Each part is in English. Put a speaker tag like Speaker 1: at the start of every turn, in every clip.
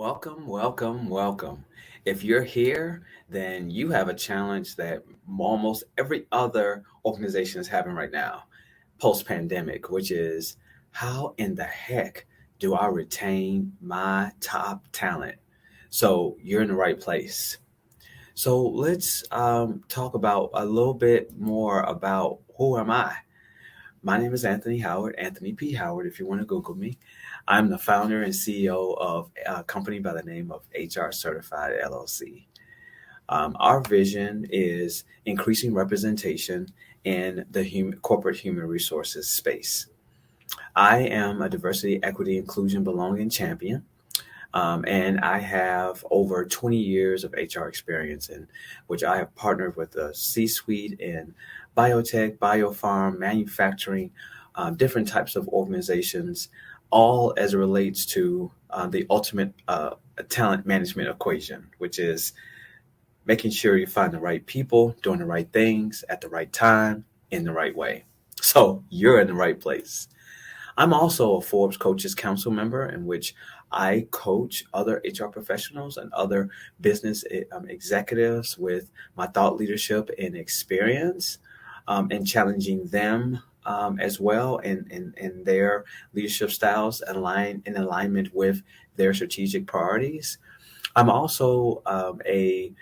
Speaker 1: Welcome, welcome, welcome. If you're here, then you have a challenge that almost every other organization is having right now, post pandemic, which is how in the heck do I retain my top talent? So you're in the right place. So let's talk about a little bit more about who am I? My name is Anthony Howard, Anthony P. Howard, if you want to Google me. I'm the founder and CEO of a company by the name of HR Certified LLC. Our vision is increasing representation in the corporate human resources space. I am a diversity, equity, inclusion, belonging champion. And I have over 20 years of HR experience in which I have partnered with the C-suite in biotech, biopharm, manufacturing, different types of organizations, all as it relates to the ultimate talent management equation, which is making sure you find the right people, doing the right things at the right time, in the right way. So you're in the right place. I'm also a Forbes Coaches Council member, in which I coach other HR professionals and other business executives with my thought leadership and experience, and challenging them as well in their leadership styles in alignment with their strategic priorities. I'm also a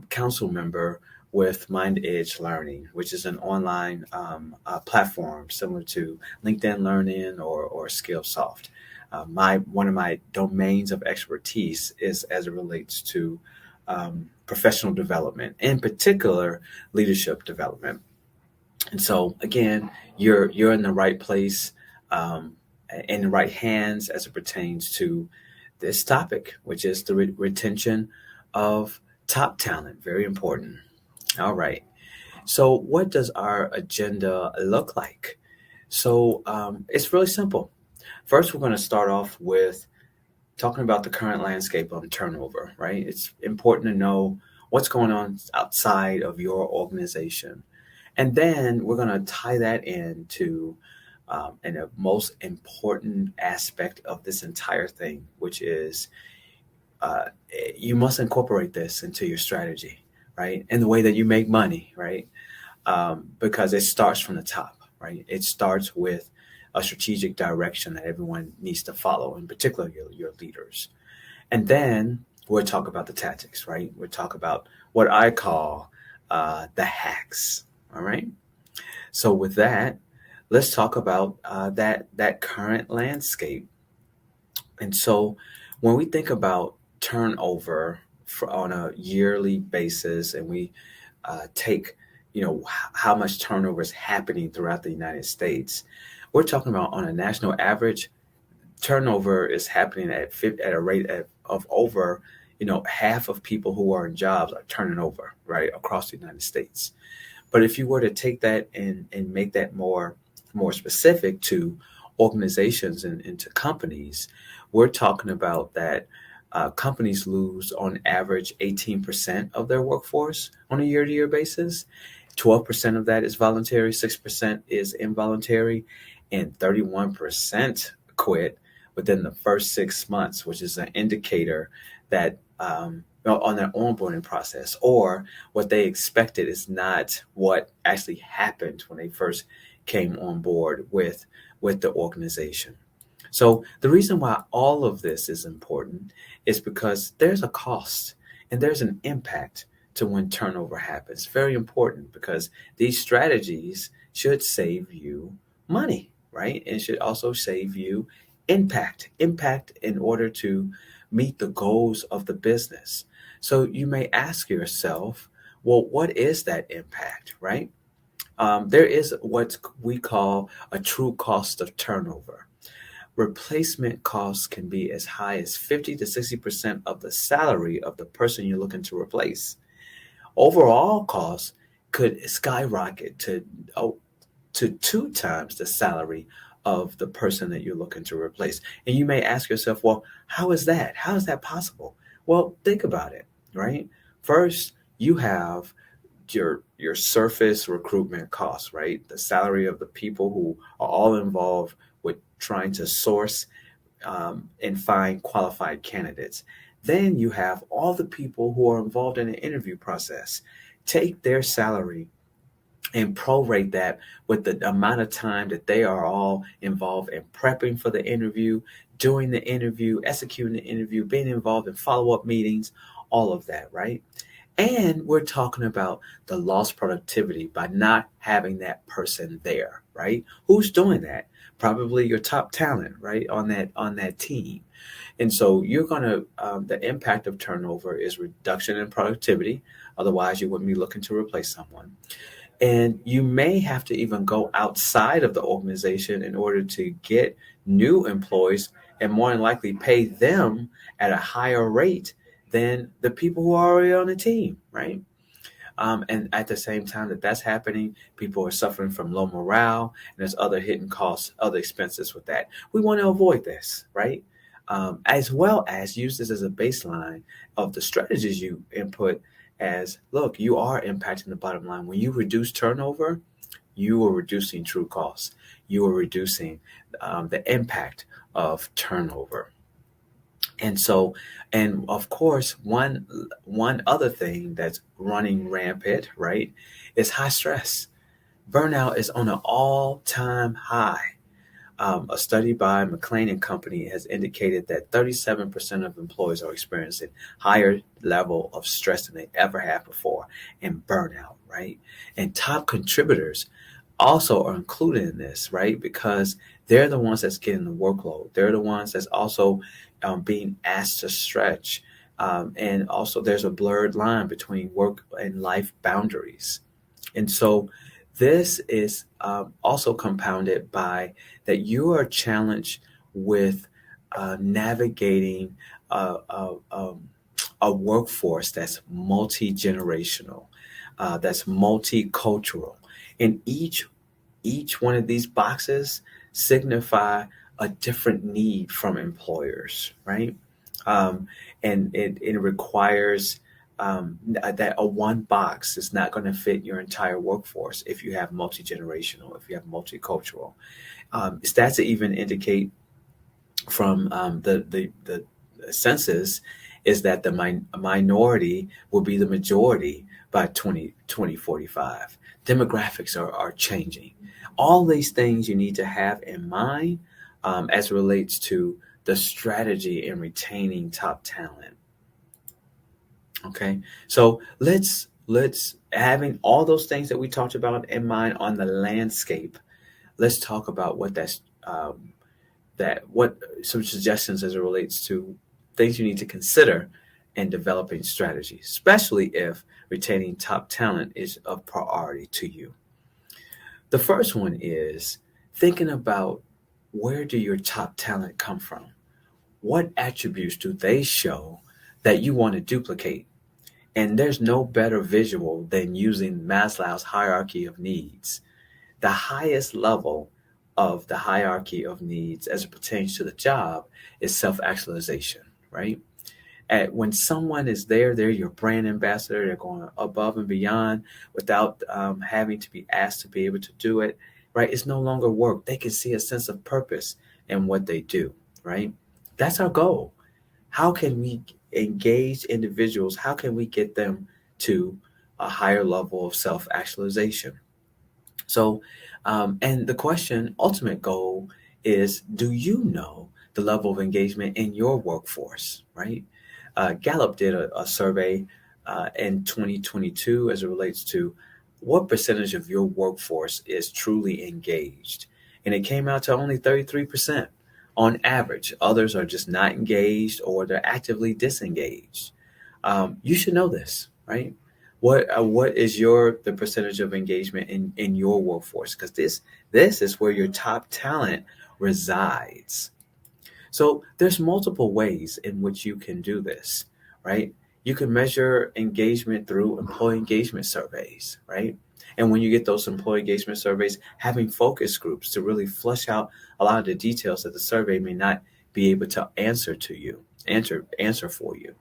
Speaker 1: council member with Mind Edge Learning, which is an online platform similar to LinkedIn Learning or Skillsoft. My one of my domains of expertise is as it relates to professional development, in particular leadership development. And so, again, you're in the right place, um, in the right hands as it pertains to this topic, which is the retention of top talent. Very important. All right. So, what does our agenda look like? So, it's really simple. First, we're going to start off with talking about the current landscape on turnover, right? It's important to know what's going on outside of your organization. And then we're going to tie that into and the most important aspect of this entire thing, which is uh, you must incorporate this into your strategy, right? In the way that you make money, right? Because it starts from the top, right? It starts with a strategic direction that everyone needs to follow, in particular your leaders. And then we'll talk about the tactics, right? We'll talk about what I call the hacks, all right? So with that, let's talk about that current landscape. And so when we think about turnover on a yearly basis, and we take how much turnover is happening throughout the United States, we're talking about on a national average, turnover is happening at a rate of over half of people who are in jobs are turning over right across the United States. But if you were to take that and make that more specific to organizations and to companies, we're talking about that companies lose on average 18% of their workforce on a year-to-year basis. 12% of that is voluntary, 6% is involuntary, and 31% quit within the first 6 months, which is an indicator that on their onboarding process, or what they expected is not what actually happened when they first came on board with the organization. So the reason why all of this is important is because there's a cost and there's an impact to when turnover happens. Very important because these strategies should save you money, right? And should also save you impact in order to meet the goals of the business. So you may ask yourself, well, what is that impact, right? There is what we call a true cost of turnover. Replacement costs can be as high as 50 to 60% of the salary of the person you're looking to replace. Overall costs could skyrocket to two times the salary of the person that you're looking to replace. And you may ask yourself, well, how is that? How is that possible? Well, think about it, right? First, you have your surface recruitment costs, right? The salary of the people who are all involved with trying to source and find qualified candidates. Then you have all the people who are involved in the interview process. Take their salary and prorate that with the amount of time that they are all involved in prepping for the interview, doing the interview, executing the interview, being involved in follow up meetings, all of that, right? And we're talking about the lost productivity by not having that person there, right? Who's doing that? Probably your top talent, right? On that team. And so you're gonna the impact of turnover is reduction in productivity. Otherwise, you wouldn't be looking to replace someone. And you may have to even go outside of the organization in order to get new employees and more than likely pay them at a higher rate than the people who are already on the team, right? And at the same time that that's happening, people are suffering from low morale, and there's other hidden costs, other expenses with that. We want to avoid this, right? As well as use this as a baseline of the strategies you input. As look, you are impacting the bottom line. When you reduce turnover, you are reducing true costs. You are reducing the impact of turnover. And so, and of course, one other thing that's running rampant, right, is high stress. Burnout is on an all-time high. A study by McLean and Company has indicated that 37% of employees are experiencing higher level of stress than they ever have before, and burnout, right? And top contributors also are included in this, right? Because they're the ones that's getting the workload. They're the ones that's also being asked to stretch. And also, there's a blurred line between work and life boundaries. And so, this is also compounded by that you are challenged with navigating a workforce that's multi generational, that's multicultural, and each one of these boxes signify a different need from employers, right? Um, and it requires that a one box is not going to fit your entire workforce if you have multi generational, if you have multicultural. Stats even indicate from the census is that the minority will be the majority by 2045. Demographics are changing. All these things you need to have in mind as it relates to the strategy in retaining top talent. Okay, so let's having all those things that we talked about in mind on the landscape. Let's talk about what what some suggestions as it relates to things you need to consider in developing strategies, especially if retaining top talent is a priority to you. The first one is thinking about where do your top talent come from? What attributes do they show that you want to duplicate? And there's no better visual than using Maslow's hierarchy of needs. The highest level of the hierarchy of needs as it pertains to the job is self actualization, right? When someone is there, they're your brand ambassador. They're going above and beyond without having to be asked to be able to do it, right? It's no longer work. They can see a sense of purpose in what they do, right? That's our goal. How can we engage individuals? How can we get them to a higher level of self actualization? So, and the question, ultimate goal is do you know the level of engagement in your workforce, right? Gallup did a survey in 2022 as it relates to what percentage of your workforce is truly engaged. And it came out to only 33% on average. Others are just not engaged or they're actively disengaged. You should know this, right? What is the percentage of engagement in your workforce? Because this is where your top talent resides. So there's multiple ways in which you can do this, right? You can measure engagement through employee engagement surveys, right? And when you get those employee engagement surveys, having focus groups to really flush out a lot of the details that the survey may not be able to answer for you.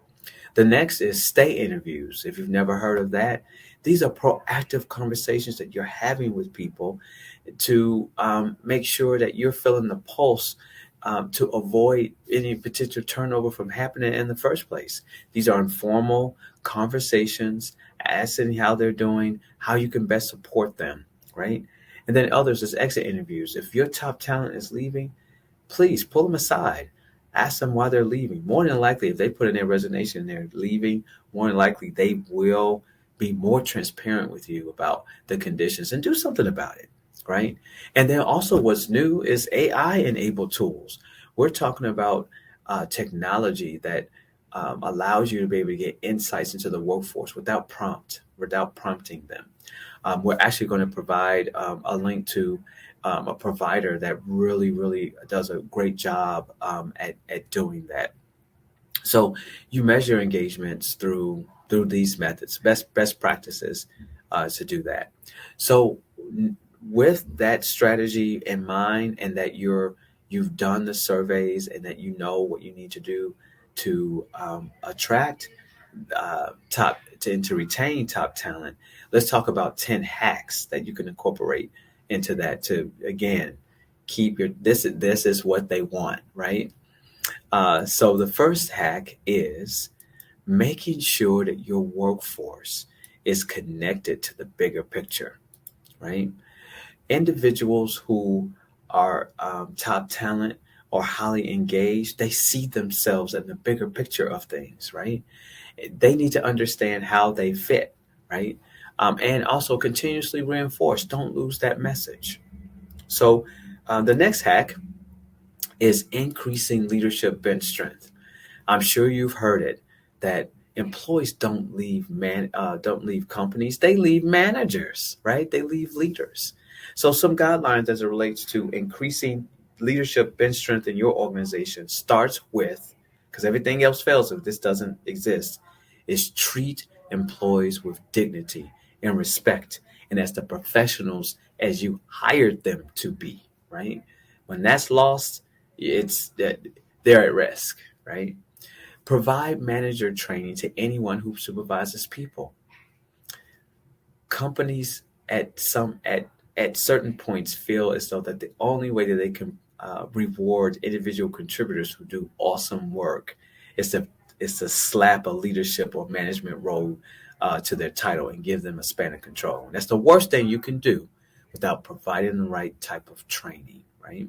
Speaker 1: The next is stay interviews. If you've never heard of that, these are proactive conversations that you're having with people to make sure that you're feeling the pulse to avoid any potential turnover from happening in the first place. These are informal conversations, asking how they're doing, how you can best support them, right? And then others is exit interviews. If your top talent is leaving, please pull them aside. Ask them why they're leaving. More than likely, if they put in their resignation and they're leaving, more than likely they will be more transparent with you about the conditions and do something about it, right? And then also, what's new is AI enabled tools. We're talking about technology that allows you to be able to get insights into the workforce without prompting them. We're actually going to provide a link to a provider that really, really does a great job at doing that. So you measure engagements through these methods, best practices to do that. So with that strategy in mind, and that you've done the surveys and that you know what you need to do to attract and to retain top talent, let's talk about 10 hacks that you can incorporate into that to again keep your this is what they want, right? So the first hack is making sure that your workforce is connected to the bigger picture, right? Individuals who are top talent or highly engaged, they see themselves in the bigger picture of things, right? They need to understand how they fit, right? And also continuously reinforce. Don't lose that message. So the next hack is increasing leadership bench strength. I'm sure you've heard it that employees don't leave companies, they leave managers, right? They leave leaders. So some guidelines as it relates to increasing leadership bench strength in your organization starts with, because everything else fails if this doesn't exist, is treat employees with dignity and respect and as the professionals as you hired them to be, right? When that's lost, it's that they're at risk, right? Provide manager training to anyone who supervises people. Companies at certain points feel as though that the only way that they can reward individual contributors who do awesome work is to slap a leadership or management role to their title and give them a span of control. And that's the worst thing you can do without providing the right type of training, right?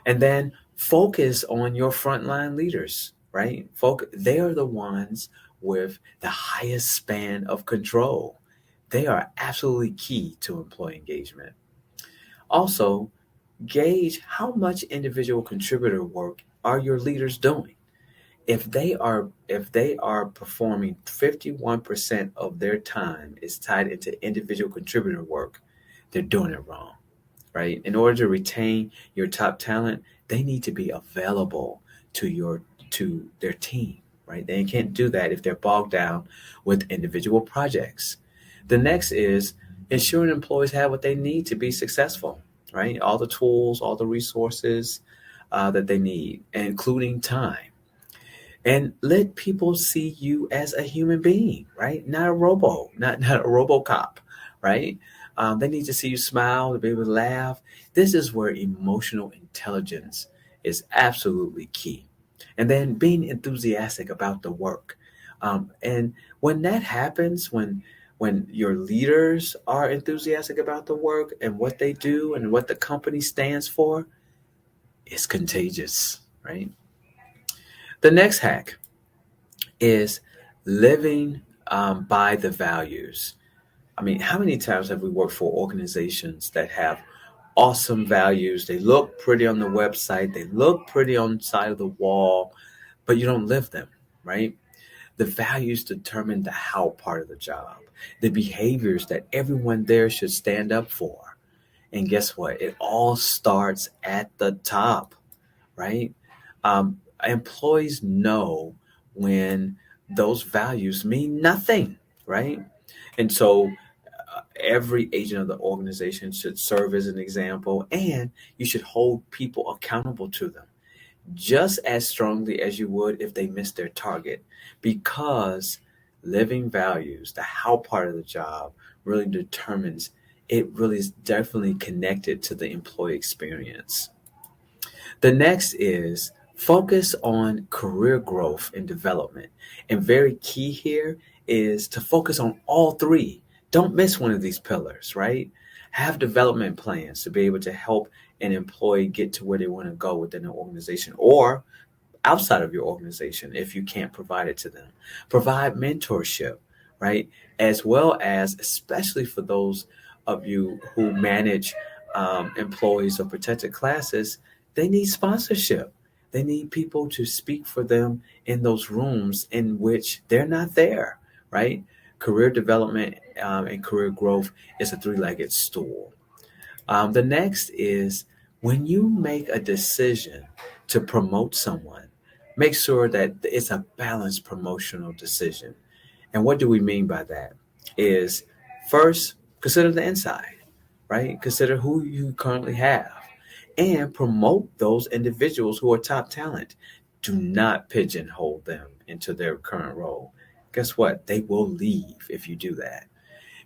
Speaker 1: And then focus on your frontline leaders, right? They are the ones with the highest span of control. They are absolutely key to employee engagement. Also, gauge how much individual contributor work are your leaders doing. If they are performing 51% of their time is tied into individual contributor work, they're doing it wrong, right? In order to retain your top talent, they need to be available to their team, right? They can't do that if they're bogged down with individual projects. The next is ensuring employees have what they need to be successful, right? All the tools, all the resources that they need, including time. And let people see you as a human being, right? Not a not a RoboCop, right? They need to see you smile, to be able to laugh. This is where emotional intelligence is absolutely key. And then being enthusiastic about the work. And when that happens, when your leaders are enthusiastic about the work and what they do and what the company stands for, it's contagious, right? The next hack is living by the values. I mean, how many times have we worked for organizations that have awesome values? They look pretty on the website, they look pretty on the side of the wall, but you don't live them, right? The values determine the how part of the job, the behaviors that everyone there should stand up for. And guess what? It all starts at the top, right? Employees know when those values mean nothing, right? And so every agent of the organization should serve as an example, and you should hold people accountable to them just as strongly as you would if they missed their target, because living values, the how part of the job, really determines, it really is definitely connected to the employee experience. The next is focus on career growth and development. And very key here is to focus on all three. Don't miss one of these pillars, right? Have development plans to be able to help an employee get to where they want to go within the organization or outside of your organization if you can't provide it to them. Provide mentorship, right? As well as, especially for those of you who manage employees of protected classes, they need sponsorship. They need people to speak for them in those rooms in which they're not there, right? Career development and career growth is a three-legged stool. The next is when you make a decision to promote someone, make sure that it's a balanced promotional decision. And what do we mean by that? Is first, consider the inside, right? Consider who you currently have and promote those individuals who are top talent. Do not pigeonhole them into their current role. Guess what? They will leave if you do that.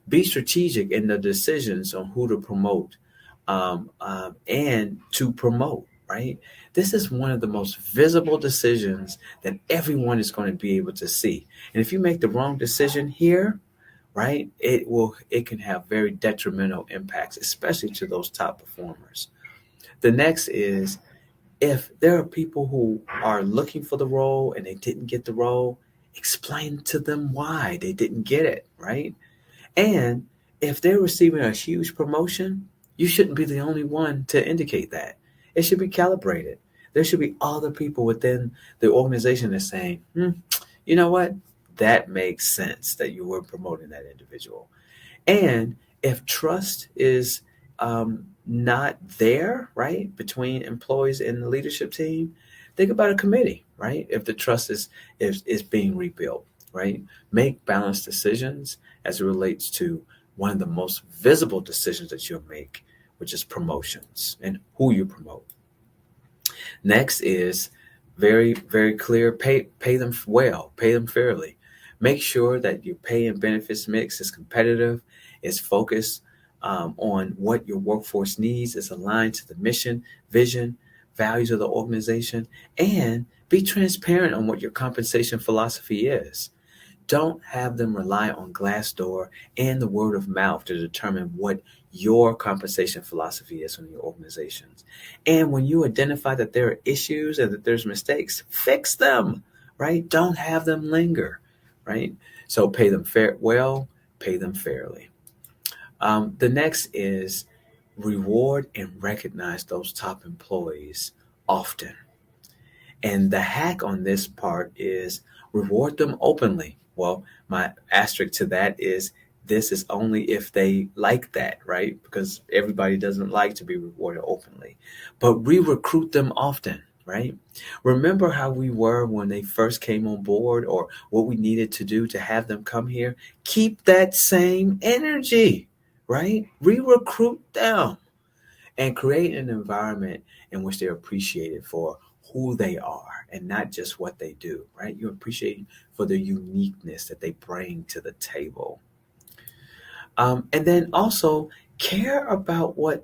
Speaker 1: Be strategic in the decisions on who to promote and to promote, right? This is one of the most visible decisions that everyone is going to be able to see. And if you make the wrong decision here, right, it can have very detrimental impacts, especially to those top performers. The next is if there are people who are looking for the role and they didn't get the role, explain to them why they didn't get it, right? And if they're receiving a huge promotion, you shouldn't be the only one to indicate that. It should be calibrated. There should be other people within the organization that's saying, you know what? That makes sense that you were promoting that individual. And if trust is not there, right, between employees and the leadership team, think about a committee, right? If the trust is being rebuilt, right? Make balanced decisions as it relates to one of the most visible decisions that you'll make, which is promotions and who you promote. Next is very, very clear. Pay them well, pay them fairly. Make sure that your pay and benefits mix is competitive, is focused on what your workforce needs, is aligned to the mission, vision, values of the organization, and be transparent on what your compensation philosophy is. Don't have them rely on Glassdoor and the word of mouth to determine what your compensation philosophy is in your organizations. And when you identify that there are issues and that there's mistakes, fix them, right? Don't have them linger, right? So pay them well, pay them fairly. The next is reward and recognize those top employees often. And the hack on this part is reward them openly. Well, my asterisk to that is this is only if they like that, right? Because everybody doesn't like to be rewarded openly. But re-recruit them often, right? Remember how we were when they first came on board or what we needed to do to have them come here? Keep that same energy, right? Re-recruit them and create an environment in which they're appreciated for who they are and not just what they do, right? You appreciate for the uniqueness that they bring to the table. And then also care about what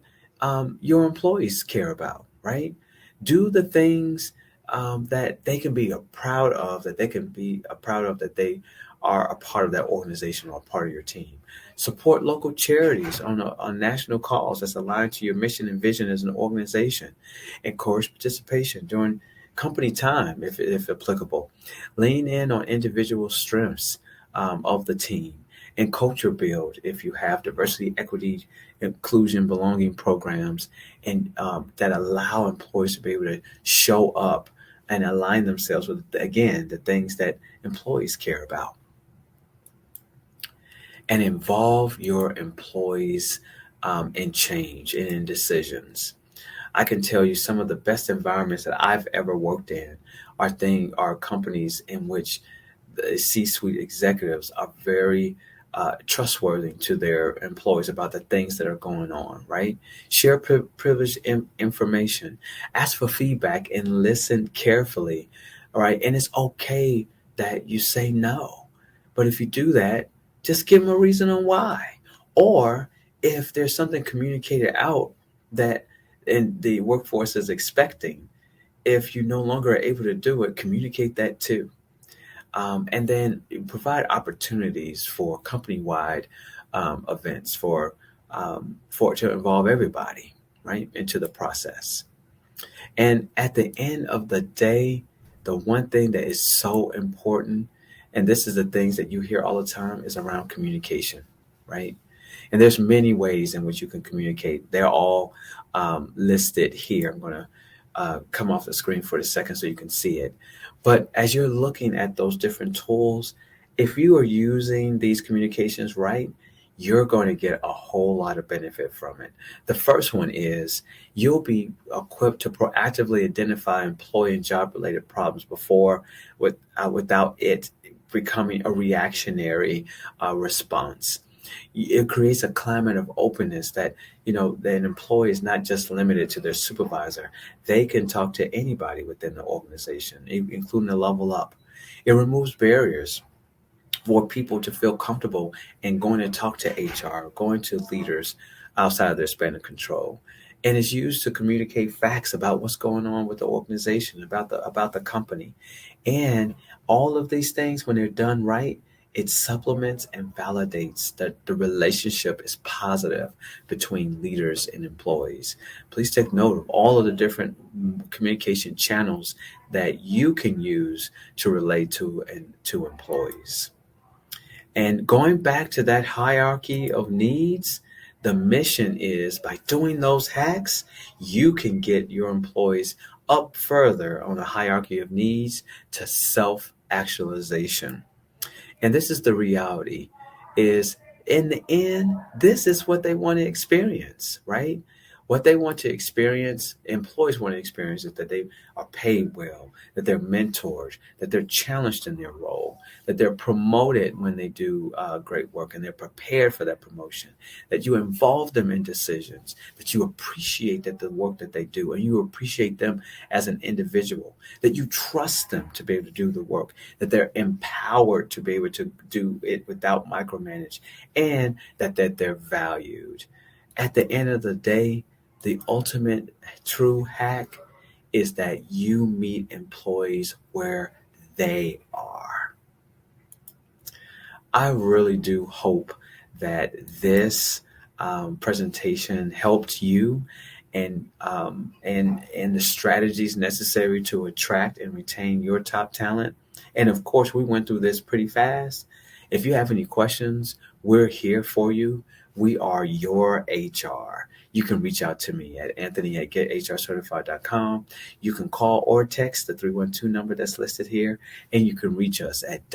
Speaker 1: your employees care about, right? Do the things that they can be proud of, that they can be proud of, that they are a part of that organization or a part of your team. Support local charities on national cause that's aligned to your mission and vision as an organization. Encourage participation during company time, if applicable. Lean in on individual strengths of the team and culture build if you have diversity, equity, inclusion, belonging programs, and that allow employees to be able to show up and align themselves with, again, the things that employees care about. And involve your employees in change and in decisions. I can tell you some of the best environments that I've ever worked in are companies in which the C-suite executives are very trustworthy to their employees about the things that are going on, right? Share privileged information, ask for feedback, and listen carefully, all right? And it's okay that you say no. But if you do that, just give them a reason on why. Or if there's something communicated out that and the workforce is expecting, if you no longer are able to do it, communicate that too. And then provide opportunities for company-wide events for to involve everybody, right, into the process. And at the end of the day, the one thing that is so important, and this is the things that you hear all the time, is around communication, right? And there's many ways in which you can communicate. They're all listed here. I'm going to come off the screen for a second so you can see it. But as you're looking at those different tools, if you are using these communications right, you're going to get a whole lot of benefit from it. The first one is you'll be equipped to proactively identify employee and job related problems without it becoming a reactionary response. It creates a climate of openness that, that an employee is not just limited to their supervisor. They can talk to anybody within the organization, including the level up. It removes barriers for people to feel comfortable in going to talk to HR, going to leaders outside of their span of control. And is used to communicate facts about what's going on with the organization, about the company. And all of these things, when they're done right, it supplements and validates that the relationship is positive between leaders and employees. Please take note of all of the different communication channels that you can use to relate to employees. And going back to that hierarchy of needs, the mission is by doing those hacks, you can get your employees up further on the hierarchy of needs to self actualization. And this is the reality is in the end, this is what they want to experience, right? What they want to experience, employees want to experience is that they are paid well, that they're mentored, that they're challenged in their role, that they're promoted when they do great work and they're prepared for that promotion, that you involve them in decisions, that you appreciate that the work that they do and you appreciate them as an individual, that you trust them to be able to do the work, that they're empowered to be able to do it without micromanage, and that they're valued. At the end of the day, the ultimate true hack is that you meet employees where they are. I really do hope that this presentation helped you and the strategies necessary to attract and retain your top talent. And of course, we went through this pretty fast. If you have any questions, we're here for you. We are your HR. You can reach out to me at Anthony@gethrcertified.com. You can call or text the 312 number that's listed here, and you can reach us at